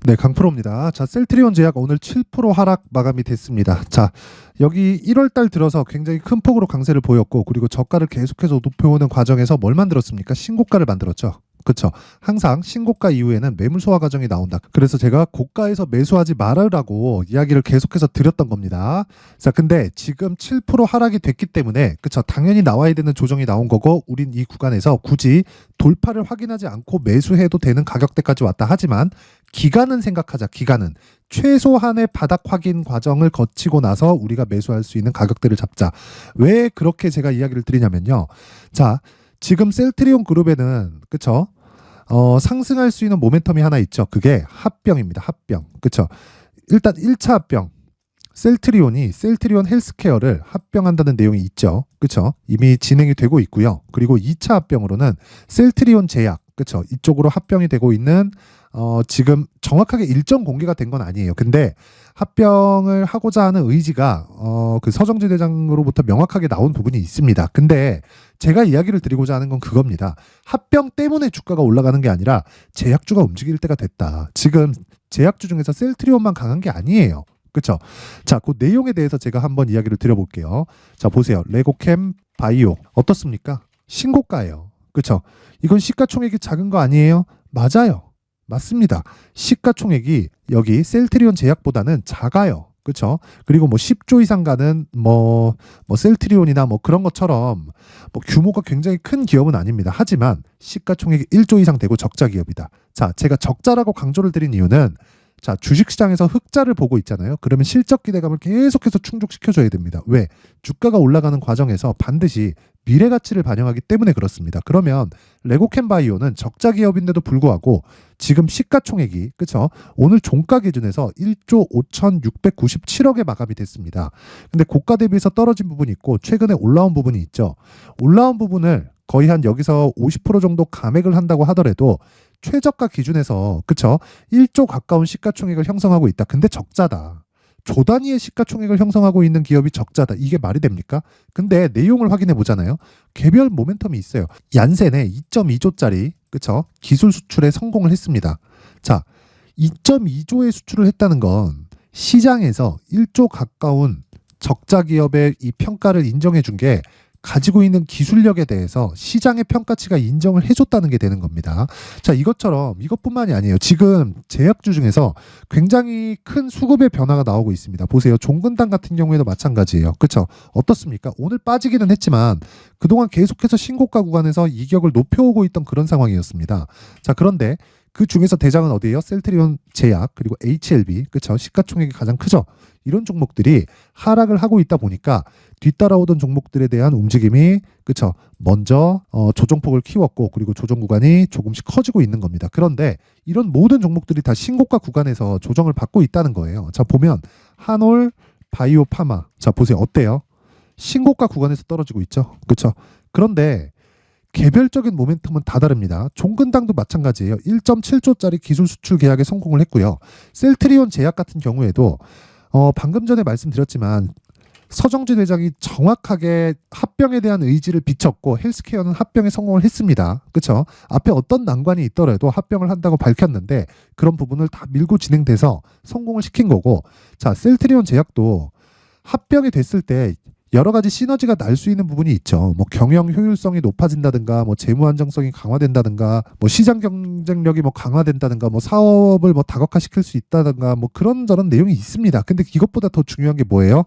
네, 강프로입니다. 자, 셀트리온 제약 오늘 7% 하락 마감이 됐습니다. 자, 여기 1월 달 들어서 굉장히 큰 폭으로 강세를 보였고, 그리고 저가를 계속해서 높여오는 과정에서 뭘 만들었습니까? 신고가를 만들었죠. 그렇죠. 항상 신고가 이후에는 매물 소화 과정이 나온다. 그래서 제가 고가에서 매수하지 말으라고 이야기를 계속해서 드렸던 겁니다. 자, 근데 지금 7% 하락이 됐기 때문에 그렇죠. 당연히 나와야 되는 조정이 나온 거고, 우린 이 구간에서 굳이 돌파를 확인하지 않고 매수해도 되는 가격대까지 왔다. 하지만 기간은 생각하자. 기간은 최소한의 바닥 확인 과정을 거치고 나서 우리가 매수할 수 있는 가격대를 잡자. 왜 그렇게 제가 이야기를 드리냐면요. 자, 지금 셀트리온 그룹에는 그쵸? 상승할 수 있는 모멘텀이 하나 있죠. 그게 합병입니다. 합병. 그쵸? 일단 1차 합병. 셀트리온이 셀트리온 헬스케어를 합병한다는 내용이 있죠. 그쵸? 이미 진행이 되고 있고요. 그리고 2차 합병으로는 셀트리온 제약. 그쵸? 이쪽으로 합병이 되고 있는 지금 정확하게 일정 공개가 된 건 아니에요. 근데 합병을 하고자 하는 의지가 그 서정재 대장으로부터 명확하게 나온 부분이 있습니다. 근데 제가 이야기를 드리고자 하는 건 그겁니다. 합병 때문에 주가가 올라가는 게 아니라 제약주가 움직일 때가 됐다. 지금 제약주 중에서 셀트리온만 강한 게 아니에요. 그렇죠? 자, 그 내용에 대해서 제가 한번 이야기를 드려볼게요. 자, 보세요. 레고캠 바이오 어떻습니까? 신고가예요. 그렇죠? 이건 시가총액이 작은 거 아니에요? 맞아요. 맞습니다. 시가총액이 여기 셀트리온 제약보다는 작아요. 그렇죠? 그리고 뭐 10조 이상 가는 뭐 셀트리온이나 뭐 그런 것처럼 뭐 규모가 굉장히 큰 기업은 아닙니다. 하지만 시가총액이 1조 이상 되고 적자 기업이다. 자, 제가 적자라고 강조를 드린 이유는 자, 주식시장에서 흑자를 보고 있잖아요. 그러면 실적 기대감을 계속해서 충족시켜줘야 됩니다. 왜? 주가가 올라가는 과정에서 반드시 미래 가치를 반영하기 때문에 그렇습니다. 그러면 레고캠바이오는 적자 기업인데도 불구하고 지금 시가총액이 그쵸? 오늘 종가 기준에서 1조 5,697억에 마감이 됐습니다. 근데 고가 대비해서 떨어진 부분이 있고 최근에 올라온 부분이 있죠. 올라온 부분을 거의 한 여기서 50% 정도 감액을 한다고 하더라도 최저가 기준에서 그쵸? 1조 가까운 시가총액을 형성하고 있다. 근데 적자다. 조 단위의 시가총액을 형성하고 있는 기업이 적자다. 이게 말이 됩니까? 근데 내용을 확인해 보잖아요. 개별 모멘텀이 있어요. 얀센에 2.2조짜리 그쵸? 기술 수출에 성공을 했습니다. 자, 2.2조의 수출을 했다는 건 시장에서 1조 가까운 적자 기업의 이 평가를 인정해 준 게 가지고 있는 기술력에 대해서 시장의 평가치가 인정을 해줬다는 게 되는 겁니다. 자, 이것처럼 이것뿐만이 아니에요. 지금 제약주 중에서 굉장히 큰 수급의 변화가 나오고 있습니다. 보세요. 종근당 같은 경우에도 마찬가지예요. 그렇죠? 어떻습니까? 오늘 빠지기는 했지만 그동안 계속해서 신고가 구간에서 이격을 높여오고 있던 그런 상황이었습니다. 자, 그런데 그 중에서 대장은 어디예요? 셀트리온 제약 그리고 HLB 그렇죠? 시가총액이 가장 크죠. 이런 종목들이 하락을 하고 있다 보니까 뒤따라오던 종목들에 대한 움직임이 그렇죠? 먼저 조정폭을 키웠고 그리고 조정 구간이 조금씩 커지고 있는 겁니다. 그런데 이런 모든 종목들이 다 신고가 구간에서 조정을 받고 있다는 거예요. 자, 보면 한올 바이오 파마 자, 보세요. 어때요? 신고가 구간에서 떨어지고 있죠. 그렇죠? 그런데 개별적인 모멘텀은 다 다릅니다. 종근당도 마찬가지예요. 1.7조짜리 기술 수출 계약에 성공을 했고요. 셀트리온 제약 같은 경우에도 방금 전에 말씀드렸지만 서정재 대장이 정확하게 합병에 대한 의지를 비췄고 헬스케어는 합병에 성공을 했습니다. 그렇죠? 앞에 어떤 난관이 있더라도 합병을 한다고 밝혔는데 그런 부분을 다 밀고 진행돼서 성공을 시킨 거고 자, 셀트리온 제약도 합병이 됐을 때 여러 가지 시너지가 날 수 있는 부분이 있죠. 뭐 경영 효율성이 높아진다든가, 뭐 재무 안정성이 강화된다든가, 뭐 시장 경쟁력이 뭐 강화된다든가, 뭐 사업을 뭐 다각화시킬 수 있다든가, 뭐 그런저런 내용이 있습니다. 근데 이것보다 더 중요한 게 뭐예요?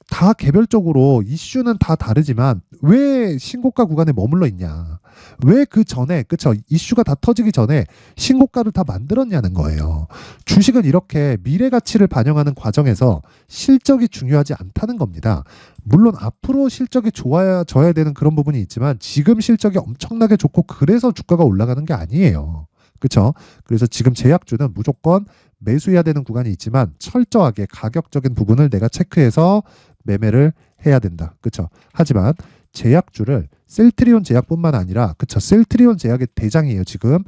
다 개별적으로 이슈는 다 다르지만 왜 신고가 구간에 머물러 있냐? 왜 그 전에 그쵸? 이슈가 다 터지기 전에 신고가를 다 만들었냐는 거예요. 주식은 이렇게 미래 가치를 반영하는 과정에서 실적이 중요하지 않다는 겁니다. 물론 앞으로 실적이 좋아져야 되는 그런 부분이 있지만 지금 실적이 엄청나게 좋고 그래서 주가가 올라가는 게 아니에요. 그렇죠? 그래서 지금 제약주는 무조건 매수해야 되는 구간이 있지만 철저하게 가격적인 부분을 내가 체크해서 매매를 해야 된다. 그렇죠? 하지만 제약주를 셀트리온 제약뿐만 아니라 그렇죠? 셀트리온 제약의 대장이에요. 지금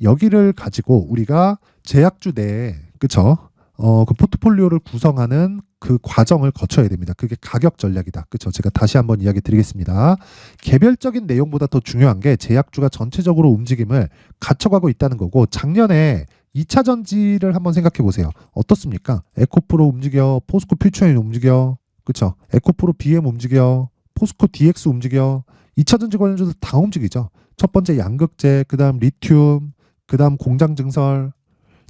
여기를 가지고 우리가 제약주 내에 그렇죠? 그 포트폴리오를 구성하는 그 과정을 거쳐야 됩니다. 그게 가격 전략이다. 그렇죠? 제가 다시 한번 이야기 드리겠습니다. 개별적인 내용보다 더 중요한 게 제약주가 전체적으로 움직임을 갖춰가고 있다는 거고 작년에 2차 전지를 한번 생각해 보세요. 어떻습니까? 에코프로 움직여, 포스코 퓨처인 움직여, 그쵸? 에코프로 BM 움직여, 포스코 DX 움직여. 2차 전지 관련주들 다 움직이죠. 첫 번째 양극재, 그 다음 리튬, 그 다음 공장 증설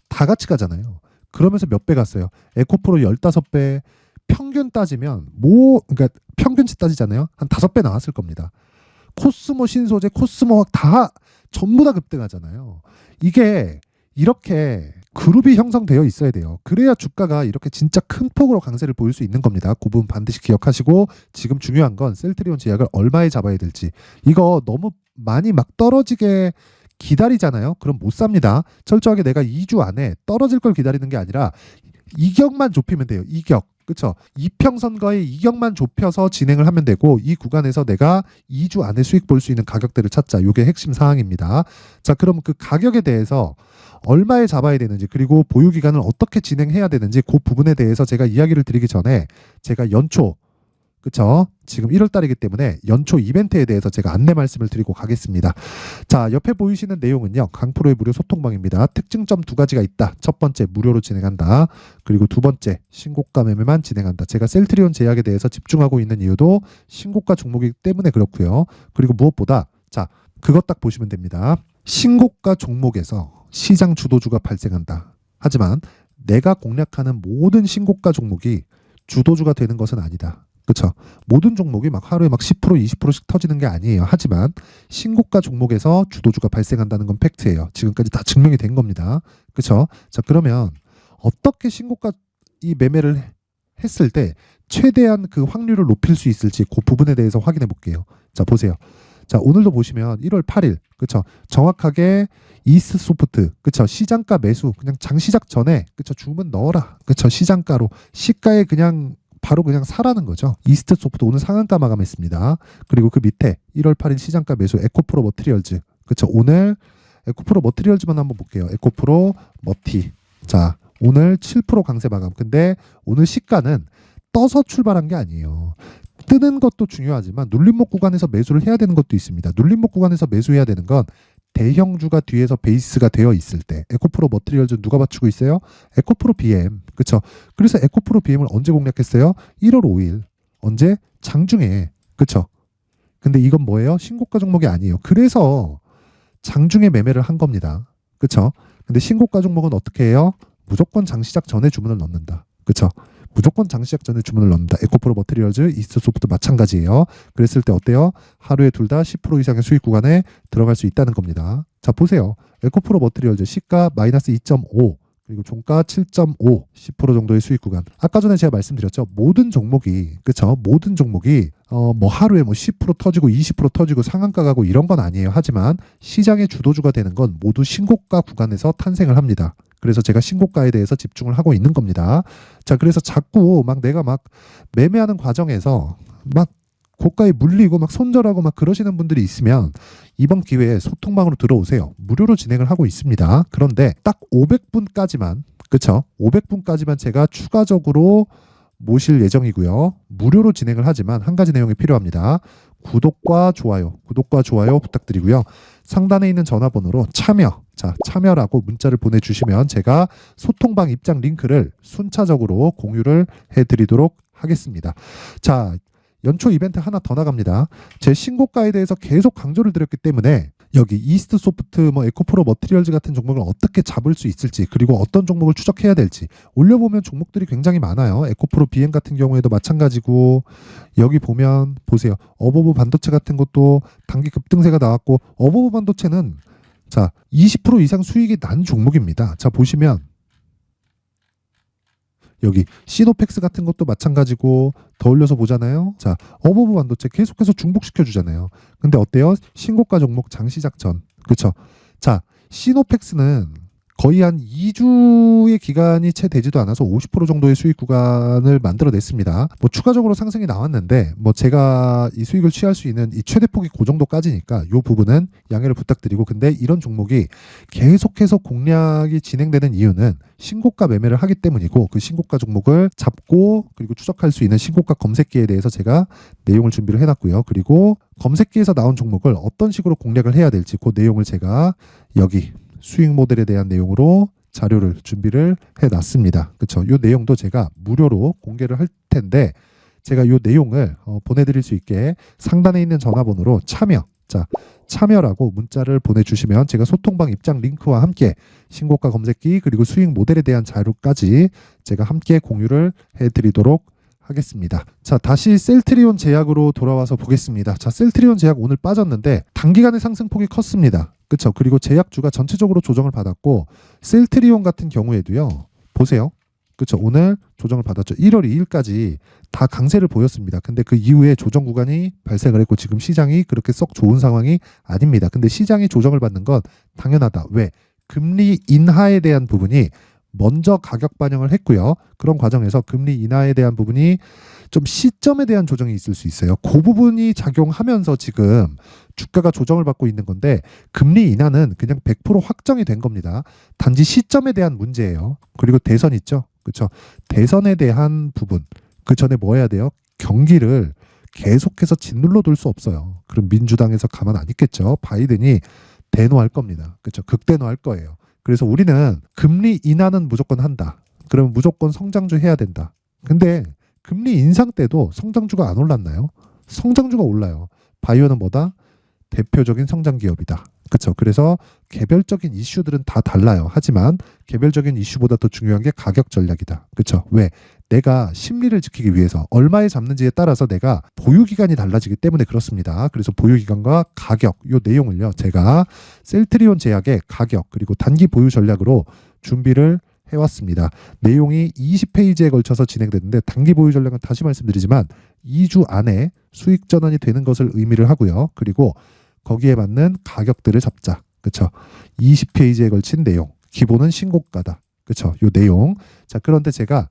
다 같이 가잖아요. 그러면서 몇 배 갔어요. 에코프로 15배, 평균 따지면 그러니까 평균치 따지잖아요. 한 5배 나왔을 겁니다. 코스모 신소재, 코스모학 다 전부 다 급등하잖아요. 이게 이렇게 그룹이 형성되어 있어야 돼요. 그래야 주가가 이렇게 진짜 큰 폭으로 강세를 보일 수 있는 겁니다. 그 부분 반드시 기억하시고, 지금 중요한 건 셀트리온 제약을 얼마에 잡아야 될지. 이거 너무 많이 막 떨어지게 기다리잖아요. 그럼 못 삽니다. 철저하게 내가 2주 안에 떨어질 걸 기다리는 게 아니라 이격만 좁히면 돼요. 이격. 그렇죠? 이평선거의 이격만 좁혀서 진행을 하면 되고, 이 구간에서 내가 2주 안에 수익 볼 수 있는 가격대를 찾자. 이게 핵심 사항입니다. 자, 그럼 그 가격에 대해서 얼마에 잡아야 되는지, 그리고 보유 기간을 어떻게 진행해야 되는지, 그 부분에 대해서 제가 이야기를 드리기 전에 제가 연초, 그쵸? 지금 1월 달이기 때문에 연초 이벤트에 대해서 제가 안내 말씀을 드리고 가겠습니다. 자, 옆에 보이시는 내용은요, 강프로의 무료 소통방입니다. 특징점 2가지가 있다. 첫 번째, 무료로 진행한다. 그리고 두 번째, 신고가 매매만 진행한다. 제가 셀트리온 제약에 대해서 집중하고 있는 이유도 신고가 종목이기 때문에 그렇고요. 그리고 무엇보다, 자, 그것 딱 보시면 됩니다. 신고가 종목에서 시장 주도주가 발생한다. 하지만 내가 공략하는 모든 신고가 종목이 주도주가 되는 것은 아니다. 그렇죠? 모든 종목이 막 하루에 막 10%, 20%씩 터지는 게 아니에요. 하지만 신고가 종목에서 주도주가 발생한다는 건 팩트예요. 지금까지 다 증명이 된 겁니다. 그렇죠? 자, 그러면 어떻게 신고가 이 매매를 했을 때 최대한 그 확률을 높일 수 있을지 그 부분에 대해서 확인해 볼게요. 자, 보세요. 자, 오늘도 보시면 1월 8일, 그렇죠? 정확하게 이스트 소프트, 그렇죠? 시장가 매수, 그냥 장 시작 전에, 그렇죠? 주문 넣어라, 그렇죠? 시장가로, 시가에 그냥 바로 그냥 사라는 거죠. 이스트 소프트 오늘 상한가 마감했습니다. 그리고 그 밑에 1월 8일 시장가 매수 에코프로 머티리얼즈, 그렇죠? 오늘 에코프로 머티리얼즈만 한번 볼게요. 에코프로 머티, 자, 오늘 7% 강세 마감. 근데 오늘 시가는 떠서 출발한 게 아니에요. 뜨는 것도 중요하지만 눌림목 구간에서 매수를 해야 되는 것도 있습니다. 눌림목 구간에서 매수해야 되는 건 대형주가 뒤에서 베이스가 되어 있을 때. 에코프로 머티리얼즈 누가 받치고 있어요? 에코프로 BM. 그렇죠? 그래서 에코프로 BM을 언제 공략했어요? 1월 5일. 언제? 장중에. 그렇죠? 근데 이건 뭐예요? 신고가 종목이 아니에요. 그래서 장중에 매매를 한 겁니다. 그렇죠? 근데 신고가 종목은 어떻게 해요? 무조건 장 시작 전에 주문을 넣는다. 그렇죠? 무조건 장 시작 전에 주문을 넣는다. 에코프로 머티리얼즈, 이스트 소프트 마찬가지예요. 그랬을 때 어때요? 하루에 둘 다 10% 이상의 수익 구간에 들어갈 수 있다는 겁니다. 자, 보세요. 에코프로 머티리얼즈 시가 마이너스 2.5, 그리고 종가 7.5, 10% 정도의 수익 구간. 아까 전에 제가 말씀드렸죠. 모든 종목이, 그렇죠? 모든 종목이 뭐 하루에 뭐 10% 터지고 20% 터지고 상한가 가고 이런 건 아니에요. 하지만 시장의 주도주가 되는 건 모두 신고가 구간에서 탄생을 합니다. 그래서 제가 신고가에 대해서 집중을 하고 있는 겁니다. 자, 그래서 자꾸 막 내가 막 매매하는 과정에서 막 고가에 물리고 막 손절하고 막 그러시는 분들이 있으면 이번 기회에 소통방으로 들어오세요. 무료로 진행을 하고 있습니다. 그런데 딱 500분까지만, 그쵸? 500분까지만 제가 추가적으로 모실 예정이고요. 무료로 진행을 하지만 한 가지 내용이 필요합니다. 구독과 좋아요 부탁드리고요. 상단에 있는 전화번호로 참여라고 문자를 보내주시면 제가 소통방 입장 링크를 순차적으로 공유를 해드리도록 하겠습니다. 자, 연초 이벤트 하나 더 나갑니다. 제 신고가에 대해서 계속 강조를 드렸기 때문에 여기 이스트 소프트, 뭐 에코프로 머티리얼즈 같은 종목을 어떻게 잡을 수 있을지, 그리고 어떤 종목을 추적해야 될지 올려보면 종목들이 굉장히 많아요. 에코프로 BM 같은 경우에도 마찬가지고, 여기 보면 보세요. 어버브 반도체 같은 것도 단기 급등세가 나왔고, 어버브 반도체는 자 20% 이상 수익이 난 종목입니다. 자, 보시면 여기 시노펙스 같은 것도 마찬가지고 더 올려서 보잖아요. 자, 어버브 반도체 계속해서 중복시켜 주잖아요. 근데 어때요? 신고가 종목 장시작 전. 그렇죠? 자, 시노펙스는 거의 한 2주의 기간이 채 되지도 않아서 50% 정도의 수익 구간을 만들어냈습니다. 뭐 추가적으로 상승이 나왔는데 뭐 제가 이 수익을 취할 수 있는 이 최대폭이 그 정도까지니까 이 부분은 양해를 부탁드리고, 근데 이런 종목이 계속해서 공략이 진행되는 이유는 신고가 매매를 하기 때문이고, 그 신고가 종목을 잡고 그리고 추적할 수 있는 신고가 검색기에 대해서 제가 내용을 준비를 해놨고요. 그리고 검색기에서 나온 종목을 어떤 식으로 공략을 해야 될지 그 내용을 제가 여기 수익 모델에 대한 내용으로 자료를 준비를 해놨습니다. 그쵸? 이 내용도 제가 무료로 공개를 할 텐데 제가 이 내용을 보내드릴 수 있게 상단에 있는 전화번호로 참여라고 문자를 보내주시면 제가 소통방 입장 링크와 함께 신고가 검색기 그리고 수익 모델에 대한 자료까지 제가 함께 공유를 해드리도록 하겠습니다. 자, 다시 셀트리온 제약으로 돌아와서 보겠습니다. 자, 셀트리온 제약 오늘 빠졌는데 단기간에 상승폭이 컸습니다. 그쵸? 그리고 제약주가 전체적으로 조정을 받았고 셀트리온 같은 경우에도요. 보세요. 그쵸? 오늘 조정을 받았죠. 1월 2일까지 다 강세를 보였습니다. 근데 그 이후에 조정 구간이 발생을 했고 지금 시장이 그렇게 썩 좋은 상황이 아닙니다. 근데 시장이 조정을 받는 건 당연하다. 왜? 금리 인하에 대한 부분이 먼저 가격 반영을 했고요. 그런 과정에서 금리 인하에 대한 부분이 좀 시점에 대한 조정이 있을 수 있어요. 그 부분이 작용하면서 지금 주가가 조정을 받고 있는 건데 금리 인하는 그냥 100% 확정이 된 겁니다. 단지 시점에 대한 문제예요. 그리고 대선 있죠. 그렇죠? 대선에 대한 부분. 그 전에 뭐 해야 돼요? 경기를 계속해서 짓눌러 둘 수 없어요. 그럼 민주당에서 가만 안 있겠죠. 바이든이 대노할 겁니다. 그렇죠? 극대노할 거예요. 그래서 우리는 금리 인하는 무조건 한다. 그러면 무조건 성장주 해야 된다. 근데 금리 인상 때도 성장주가 안 올랐나요? 성장주가 올라요. 바이오는 뭐다? 대표적인 성장 기업이다. 그렇죠? 그래서 개별적인 이슈들은 다 달라요. 하지만 개별적인 이슈보다 더 중요한 게 가격 전략이다. 그렇죠? 왜? 내가 심리를 지키기 위해서 얼마에 잡는지에 따라서 내가 보유기간이 달라지기 때문에 그렇습니다. 그래서 보유기간과 가격, 이 내용을요. 제가 셀트리온 제약의 가격 그리고 단기 보유 전략으로 준비를 해왔습니다. 내용이 20페이지에 걸쳐서 진행됐는데 단기 보유 전략은 다시 말씀드리지만 2주 안에 수익 전환이 되는 것을 의미를 하고요. 그리고 거기에 맞는 가격들을 잡자. 그렇죠? 20페이지에 걸친 내용. 기본은 신고가다. 그렇죠? 요 내용. 자, 그런데 제가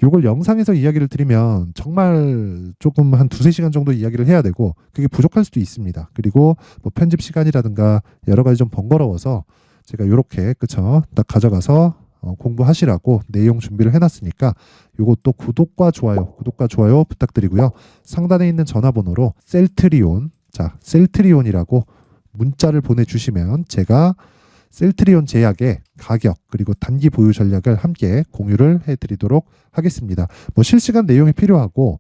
요걸 영상에서 이야기를 드리면 정말 조금 한 2-3시간 정도 이야기를 해야 되고 그게 부족할 수도 있습니다. 그리고 뭐 편집 시간이라든가 여러 가지 좀 번거로워서 제가 요렇게 그쵸? 딱 가져가서 공부하시라고 내용 준비를 해놨으니까 요것도 구독과 좋아요 부탁드리고요. 상단에 있는 전화번호로 셀트리온, 자, 셀트리온이라고 문자를 보내주시면 제가 셀트리온 제약의 가격 그리고 단기 보유 전략을 함께 공유를 해드리도록 하겠습니다. 뭐 실시간 내용이 필요하고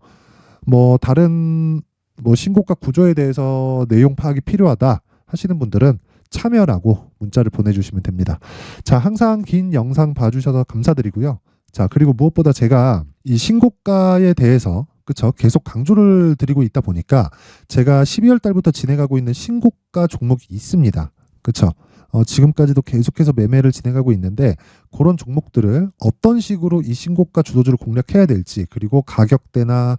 뭐 다른 뭐 신고가 구조에 대해서 내용 파악이 필요하다 하시는 분들은 참여라고 문자를 보내주시면 됩니다. 자, 항상 긴 영상 봐주셔서 감사드리고요. 자, 그리고 무엇보다 제가 이 신고가에 대해서 그쵸? 계속 강조를 드리고 있다 보니까 제가 12월 달부터 진행하고 있는 신고가 종목이 있습니다. 그쵸? 지금까지도 계속해서 매매를 진행하고 있는데 그런 종목들을 어떤 식으로 이 신고가 주도주를 공략해야 될지 그리고 가격대나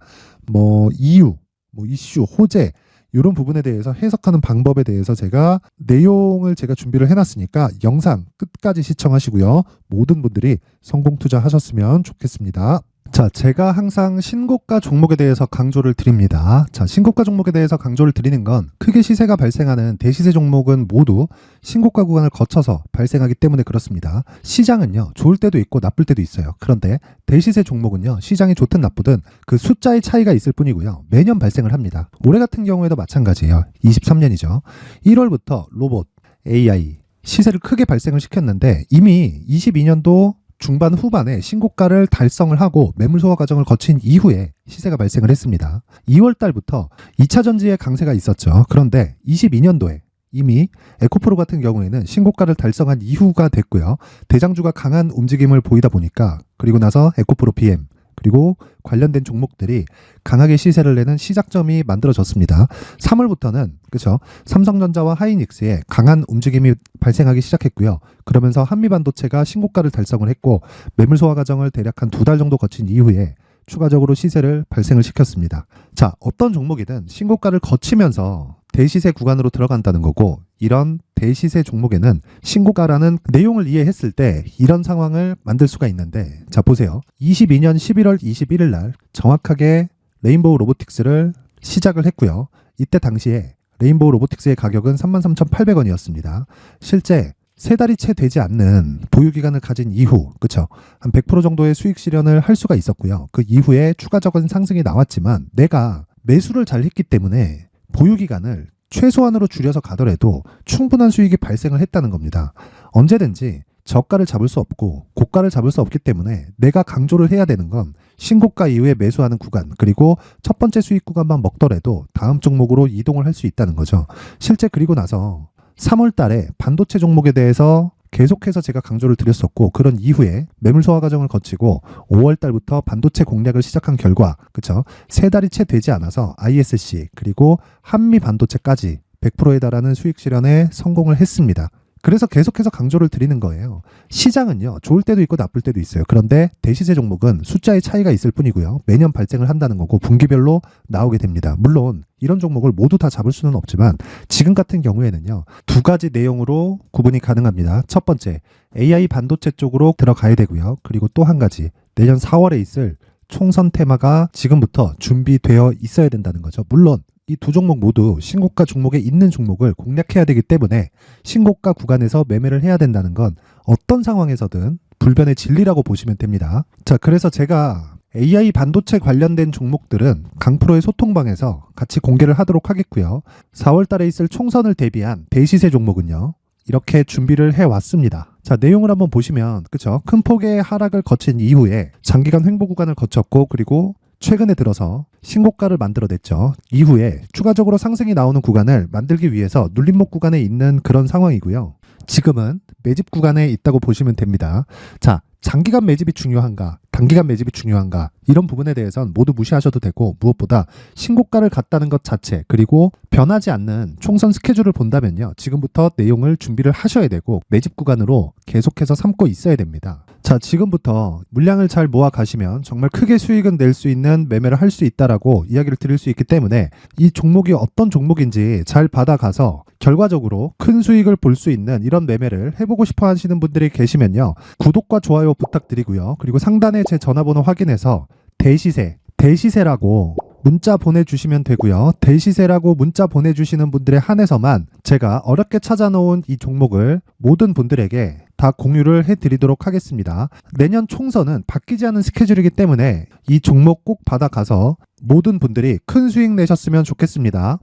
뭐 이유, 뭐 이슈, 호재 이런 부분에 대해서 해석하는 방법에 대해서 제가 내용을 제가 준비를 해놨으니까 영상 끝까지 시청하시고요. 모든 분들이 성공 투자하셨으면 좋겠습니다. 자, 제가 항상 신고가 종목에 대해서 강조를 드립니다. 자, 신고가 종목에 대해서 강조를 드리는 건 크게 시세가 발생하는 대시세 종목은 모두 신고가 구간을 거쳐서 발생하기 때문에 그렇습니다. 시장은요, 좋을 때도 있고 나쁠 때도 있어요. 그런데 대시세 종목은요, 시장이 좋든 나쁘든 그 숫자의 차이가 있을 뿐이고요. 매년 발생을 합니다. 올해 같은 경우에도 마찬가지예요. 23년이죠. 1월부터 로봇, AI, 시세를 크게 발생을 시켰는데 이미 22년도 중반 후반에 신고가를 달성을 하고 매물 소화 과정을 거친 이후에 시세가 발생을 했습니다. 2월 달부터 2차 전지의 강세가 있었죠. 그런데 22년도에 이미 에코프로 같은 경우에는 신고가를 달성한 이후가 됐고요. 대장주가 강한 움직임을 보이다 보니까 그리고 나서 에코프로 PM 그리고 관련된 종목들이 강하게 시세를 내는 시작점이 만들어졌습니다. 3월부터는 그렇죠. 삼성전자와 하이닉스의 강한 움직임이 발생하기 시작했고요. 그러면서 한미반도체가 신고가를 달성을 했고 매물 소화 과정을 대략 한 2달 정도 거친 이후에 추가적으로 시세를 발생을 시켰습니다. 자, 어떤 종목이든 신고가를 거치면서 대시세 구간으로 들어간다는 거고 이런 대시세 종목에는 신고가라는 내용을 이해했을 때 이런 상황을 만들 수가 있는데 자, 보세요. 22년 11월 21일 날 정확하게 레인보우 로보틱스를 시작을 했고요. 이때 당시에 레인보우 로보틱스의 가격은 33,800원이었습니다. 실제 3달이 채 되지 않는 보유기간을 가진 이후, 그쵸? 한 100% 정도의 수익 실현을 할 수가 있었고요. 그 이후에 추가적인 상승이 나왔지만 내가 매수를 잘 했기 때문에 보유기간을 최소한으로 줄여서 가더라도 충분한 수익이 발생을 했다는 겁니다. 언제든지 저가를 잡을 수 없고 고가를 잡을 수 없기 때문에 내가 강조를 해야 되는 건 신고가 이후에 매수하는 구간, 그리고 첫 번째 수익 구간만 먹더라도 다음 종목으로 이동을 할 수 있다는 거죠. 실제 그리고 나서 3월 달에 반도체 종목에 대해서 계속해서 제가 강조를 드렸었고, 그런 이후에 매물 소화 과정을 거치고 5월 달부터 반도체 공략을 시작한 결과, 그쵸? 3달이 채 되지 않아서 ISC 그리고 한미 반도체까지 100%에 달하는 수익 실현에 성공을 했습니다. 그래서 계속해서 강조를 드리는 거예요. 시장은요, 좋을 때도 있고 나쁠 때도 있어요. 그런데 대시세 종목은 숫자의 차이가 있을 뿐이고요. 매년 발생을 한다는 거고 분기별로 나오게 됩니다. 물론 이런 종목을 모두 다 잡을 수는 없지만 지금 같은 경우에는요, 두 가지 내용으로 구분이 가능합니다. 첫 번째, AI 반도체 쪽으로 들어가야 되고요. 그리고 또 한 가지, 내년 4월에 있을 총선 테마가 지금부터 준비되어 있어야 된다는 거죠. 물론 이 두 종목 모두 신고가 종목에 있는 종목을 공략해야 되기 때문에 신고가 구간에서 매매를 해야 된다는 건 어떤 상황에서든 불변의 진리라고 보시면 됩니다. 자, 그래서 제가 AI 반도체 관련된 종목들은 강프로의 소통방에서 같이 공개를 하도록 하겠고요. 4월 달에 있을 총선을 대비한 대시세 종목은요, 이렇게 준비를 해왔습니다. 자, 내용을 한번 보시면, 그쵸? 큰 폭의 하락을 거친 이후에 장기간 횡보 구간을 거쳤고, 그리고 최근에 들어서 신고가를 만들어냈죠. 이후에 추가적으로 상승이 나오는 구간을 만들기 위해서 눌림목 구간에 있는 그런 상황이고요. 지금은 매집 구간에 있다고 보시면 됩니다. 자, 장기간 매집이 중요한가, 단기간 매집이 중요한가, 이런 부분에 대해서는 모두 무시하셔도 되고, 무엇보다 신고가를 갔다는 것 자체, 그리고 변하지 않는 총선 스케줄을 본다면요, 지금부터 내용을 준비를 하셔야 되고 매집 구간으로 계속해서 삼고 있어야 됩니다. 자, 지금부터 물량을 잘 모아 가시면 정말 크게 수익은 낼 수 있는 매매를 할 수 있다라고 이야기를 드릴 수 있기 때문에 이 종목이 어떤 종목인지 잘 받아가서 결과적으로 큰 수익을 볼 수 있는 이런 매매를 해보고 싶어 하시는 분들이 계시면요, 구독과 좋아요 부탁드리고요. 그리고 상단에 제 전화번호 확인해서 대시세라고 문자 보내주시면 되고요. 대시세라고 문자 보내주시는 분들에 한해서만 제가 어렵게 찾아놓은 이 종목을 모든 분들에게 다 공유를 해드리도록 하겠습니다. 내년 총선은 바뀌지 않은 스케줄이기 때문에 이 종목 꼭 받아가서 모든 분들이 큰 수익 내셨으면 좋겠습니다.